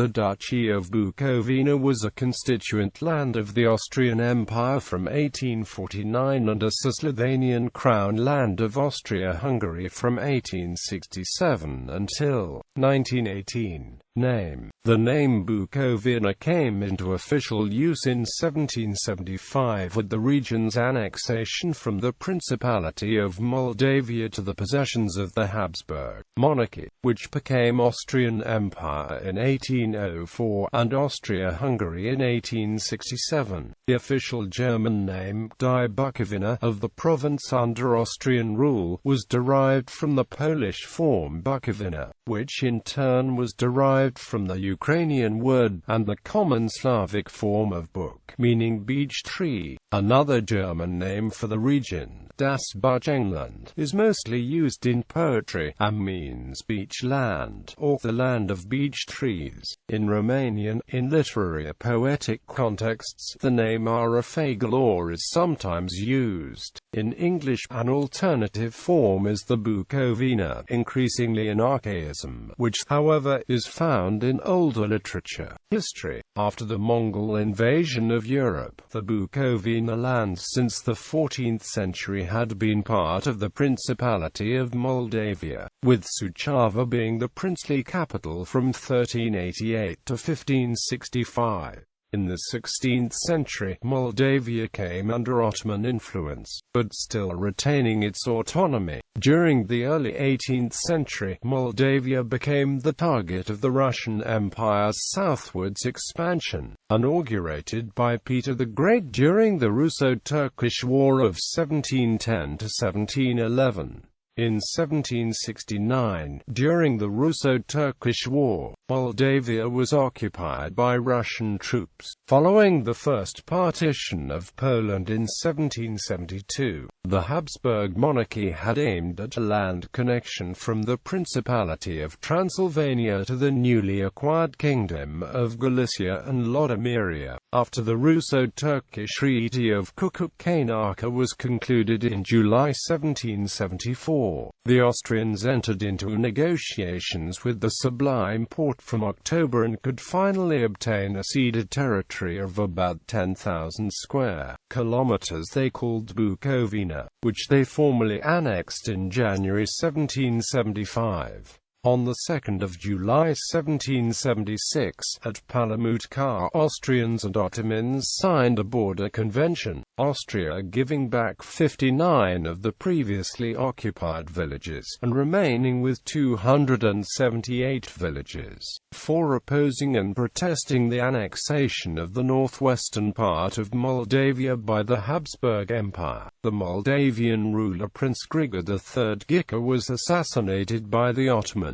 The Duchy of Bukovina was a constituent land of the Austrian Empire from 1849 and a Cisleithanian crown land of Austria-Hungary from 1867 until 1918. The name Bukovina came into official use in 1775 with the region's annexation from the Principality of Moldavia to the possessions of the Habsburg monarchy, which became Austrian Empire in 1804 and Austria-Hungary in 1867. The official German name, Die Bukovina, of the province under Austrian rule, was derived from the Polish form Bukowina, which in turn was derived from the Ukrainian word, and the common Slavic form of Buk, meaning beech tree. Another German name for the region, Das Buchengland, is mostly used in poetry, and means beech land, or the land of beech trees. In Romanian, in literary or poetic contexts, the name Arafagalaur is sometimes used. In English, an alternative form is the Bukovina, increasingly an archaism, which, however, is found in older literature. History. After the Mongol invasion of Europe, the Bukovina lands since the 14th century had been part of the Principality of Moldavia, with Suceava being the princely capital from 1388 to 1565. In the 16th century, Moldavia came under Ottoman influence, but still retaining its autonomy. During the early 18th century, Moldavia became the target of the Russian Empire's southwards expansion, inaugurated by Peter the Great during the Russo-Turkish War of 1710 to 1711. In 1769, during the Russo-Turkish War, Moldavia was occupied by Russian troops. Following the first partition of Poland in 1772, the Habsburg monarchy had aimed at a land connection from the Principality of Transylvania to the newly acquired Kingdom of Galicia and Lodomeria. After the Russo-Turkish Treaty of Kukuk-Kainarka was concluded in July 1774, the Austrians entered into negotiations with the Sublime Porte from October and could finally obtain a ceded territory of about 10,000 square kilometers they called Bukovina, which they formally annexed in January 1775. On the 2nd of July 1776, at Palamutka, Austrians and Ottomans signed a border convention, Austria giving back 59 of the previously occupied villages, and remaining with 278 villages. For opposing and protesting the annexation of the northwestern part of Moldavia by the Habsburg Empire, the Moldavian ruler Prince Grigor III Ghica was assassinated by the Ottomans.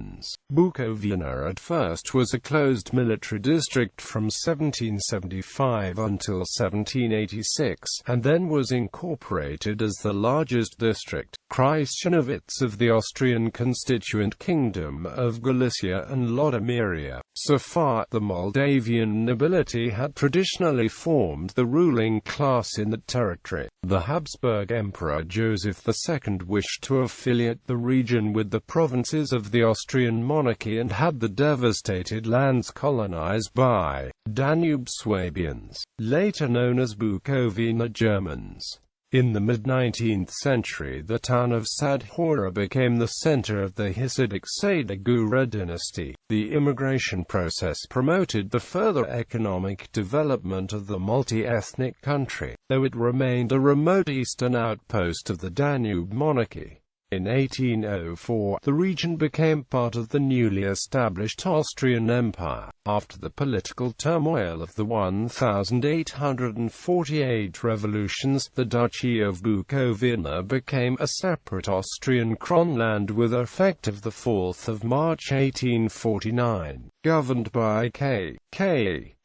Bukovina at first was a closed military district from 1775 until 1786, and then was incorporated as the largest district, Krystianowitz, of the Austrian constituent Kingdom of Galicia and Lodomeria. So far, the Moldavian nobility had traditionally formed the ruling class in the territory. The Habsburg Emperor Joseph II wished to affiliate the region with the provinces of the Austrian monarchy and had the devastated lands colonized by Danube Swabians, later known as Bukovina Germans. In the mid-19th century, the town of Sadhora became the center of the Hasidic Sadagura dynasty. The immigration process promoted the further economic development of the multi-ethnic country, though it remained a remote eastern outpost of the Danube monarchy. In 1804, the region became part of the newly established Austrian Empire. After the political turmoil of the 1848 revolutions, the Duchy of Bukovina became a separate Austrian kronland with effect of 4 March 1849. Governed by K.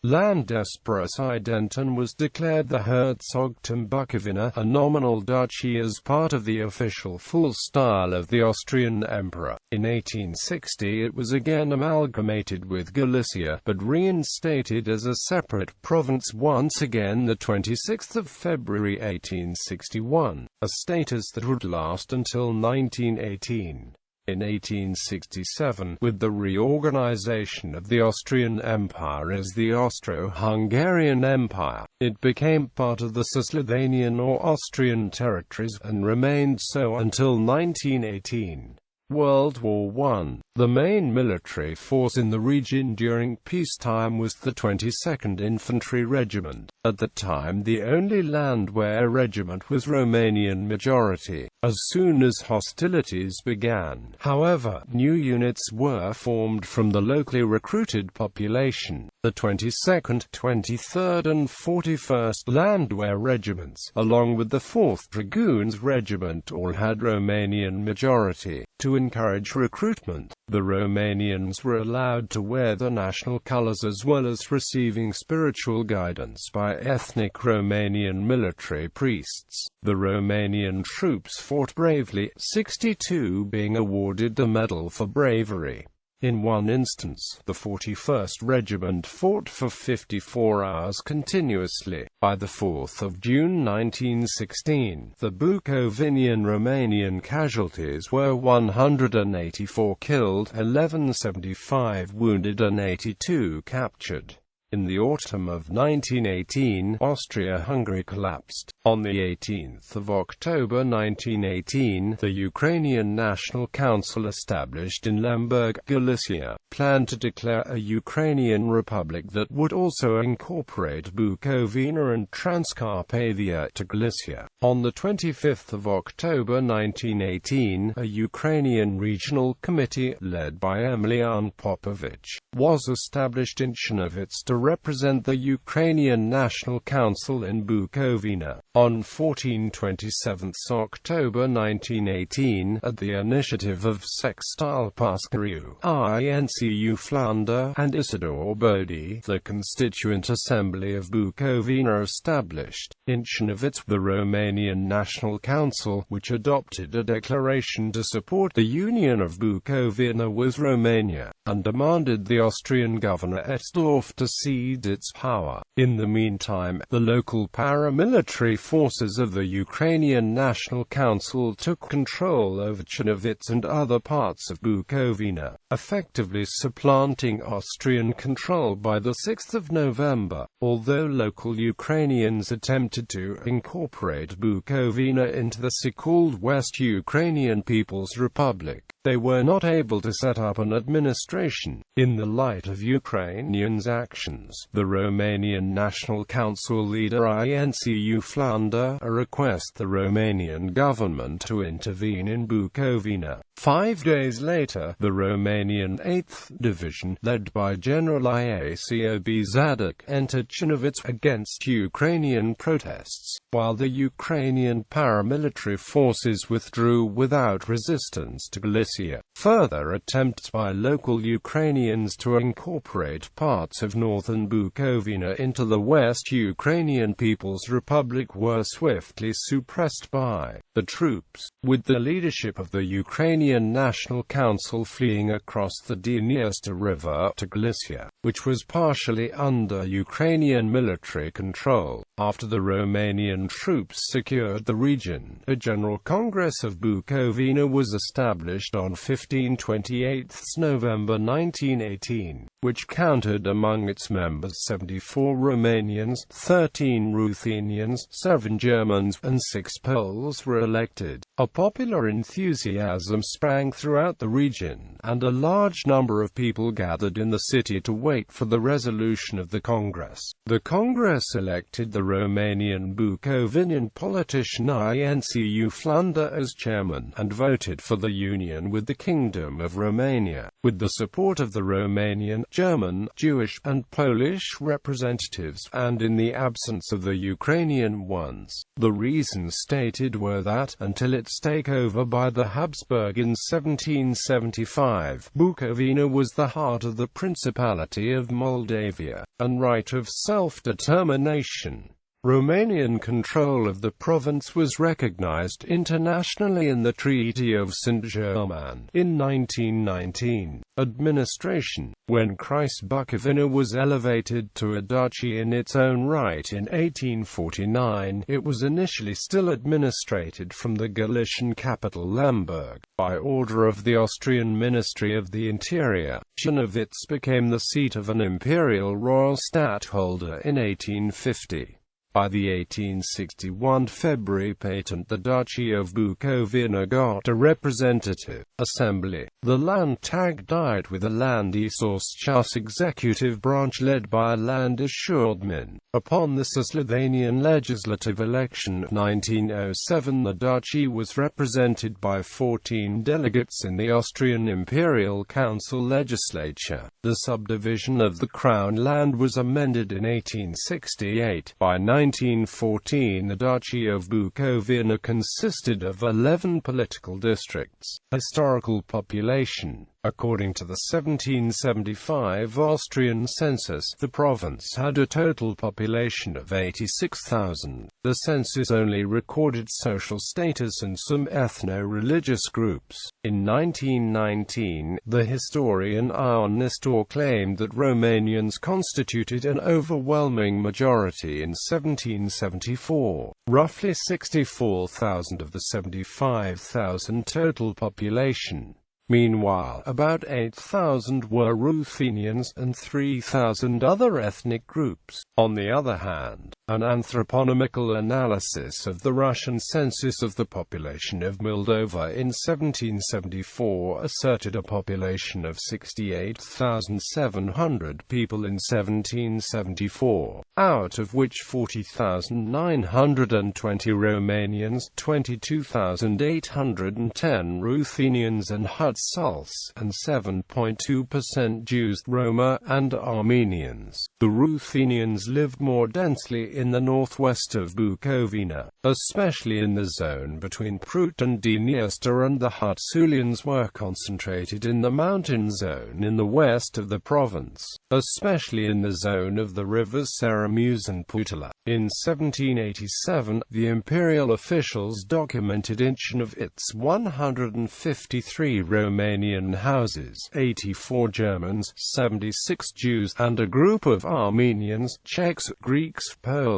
Landespresident, and was declared the Herzogtum Bukovina, a nominal duchy, as part of the official full style of the Austrian Emperor. In 1860 it was again amalgamated with Galicia, but reinstated as a separate province once again the 26th of February 1861, a status that would last until 1918. In 1867, with the reorganization of the Austrian Empire as the Austro-Hungarian Empire, it became part of the Cisleithanian or Austrian territories, and remained so until 1918. World War I. The main military force in the region during peacetime was the 22nd Infantry Regiment, at the time the only land where a regiment was Romanian majority. As soon as hostilities began, however, new units were formed from the locally recruited population. The 22nd, 23rd and 41st Landwehr regiments, along with the 4th Dragoons Regiment, all had Romanian majority. To encourage recruitment, the Romanians were allowed to wear the national colors as well as receiving spiritual guidance by ethnic Romanian military priests. The Romanian troops fought bravely, 62 being awarded the Medal for Bravery. In one instance, the 41st Regiment fought for 54 hours continuously. By the 4th of June 1916, the Bukovinian Romanian casualties were 184 killed, 1175 wounded and 82 captured. In the autumn of 1918, Austria-Hungary collapsed. On the 18th of October 1918, the Ukrainian National Council, established in Lemberg, Galicia, planned to declare a Ukrainian republic that would also incorporate Bukovina and Transcarpathia to Galicia. On the 25th of October 1918, a Ukrainian regional committee, led by Emilian Popovich, was established in Chernovitz to represent the Ukrainian National Council in Bukovina. On 27 October 1918, at the initiative of Sextile Pascariu, Incu Flander, and Isidore Bodi, the Constituent Assembly of Bukovina established. In Chernovitz, the Romanian National Council, which adopted a declaration to support the union of Bukovina with Romania, and demanded the Austrian governor Etzdorf to cede its power. In the meantime, the local paramilitary forces of the Ukrainian National Council took control over Chernovitz and other parts of Bukovina, effectively supplanting Austrian control by the 6th of November. Although local Ukrainians attempted to incorporate Bukovina into the so-called West Ukrainian People's Republic, they were not able to set up an administration. In the light of Ukrainians' actions, the Romanian National Council leader Incu Flander requested the Romanian government to intervene in Bukovina. 5 days later, the Romanian 8th Division, led by General Iacob Zadok, entered Chernovitz against Ukrainian protests, while the Ukrainian paramilitary forces withdrew without resistance to Galicia. Further attempts by local Ukrainians to incorporate parts of northern Bukovina into the West Ukrainian People's Republic were swiftly suppressed by the troops, with the leadership of the Ukrainian National Council fleeing across the Dniester River to Galicia, which was partially under Ukrainian military control. After the Romanian troops secured the region, a General Congress of Bukovina was established on 28 November 1918, which counted among its members 74 Romanians, 13 Ruthenians, 7 Germans, and 6 Poles were elected. A popular enthusiasm sprang throughout the region, and a large number of people gathered in the city to wait for the resolution of the Congress. The Congress elected the Romanian Bukovinian politician Incu Flander as chairman, and voted for the union with the Kingdom of Romania, with the support of the Romanian, German, Jewish, and Polish representatives, and in the absence of the Ukrainian ones. The reasons stated were that, until its takeover by the Habsburg in 1775, Bukovina was the heart of the Principality of Moldavia, and right of self-determination. Romanian control of the province was recognized internationally in the Treaty of Saint-Germain in 1919. Administration. When Bukovina was elevated to a duchy in its own right in 1849, it was initially still administrated from the Galician capital Lemberg, by order of the Austrian Ministry of the Interior. Czernowitz became the seat of an imperial royal stadtholder in 1850. By the 1861 February patent, the Duchy of Bukovina got a representative assembly. The Landtag died with a Landesausschuss executive branch led by a Landeshauptmann. Upon the Cisleithanian legislative election of 1907, the duchy was represented by 14 delegates in the Austrian Imperial Council legislature. The subdivision of the Crown land was amended in 1868. By 1914, the Duchy of Bukovina consisted of 11 political districts. Historical population. According to the 1775 Austrian census, the province had a total population of 86,000. The census only recorded social status and some ethno-religious groups. In 1919, the historian Ion Nestor claimed that Romanians constituted an overwhelming majority in 1774. Roughly 64,000 of the 75,000 total population. Meanwhile, about 8,000 were Ruthenians and 3,000 other ethnic groups. On the other hand, an anthroponomical analysis of the Russian census of the population of Moldova in 1774 asserted a population of 68,700 people in 1774, out of which 40,920 Romanians, 22,810 Ruthenians and Hutsuls, and 7.2% Jews, Roma, and Armenians. The Ruthenians lived more densely in the northwest of Bukovina, especially in the zone between Prut and Dniester, and the Hutsulians were concentrated in the mountain zone in the west of the province, especially in the zone of the rivers Seremus and Putula. In 1787, the imperial officials documented each of its 153 Romanian houses, 84 Germans, 76 Jews, and a group of Armenians, Czechs, Greeks, Poles,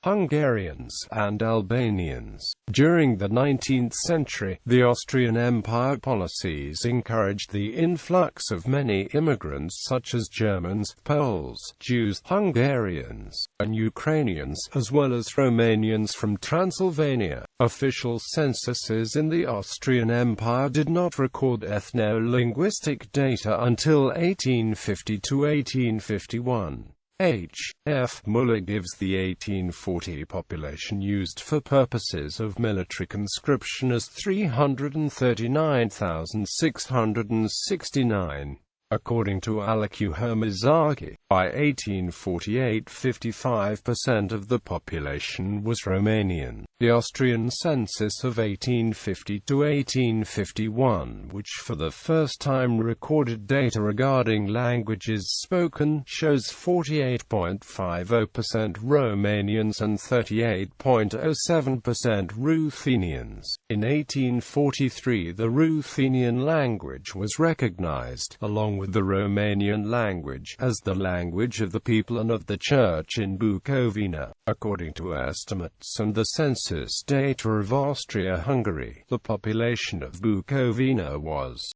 Hungarians, and Albanians. During the 19th century, the Austrian Empire policies encouraged the influx of many immigrants such as Germans, Poles, Jews, Hungarians, and Ukrainians, as well as Romanians from Transylvania. Official censuses in the Austrian Empire did not record ethno-linguistic data until 1850–1851. H. F. Muller gives the 1840 population used for purposes of military conscription as 339,669. According to Alecu Hermazaki, by 1848 55% of the population was Romanian. The Austrian census of 1850–1851, which for the first time recorded data regarding languages spoken, shows 48.50% Romanians and 38.07% Ruthenians. In 1843, the Ruthenian language was recognized, along with the Romanian language, as the language of the people and of the Church in Bukovina. According to estimates and the census data of Austria-Hungary, the population of Bukovina was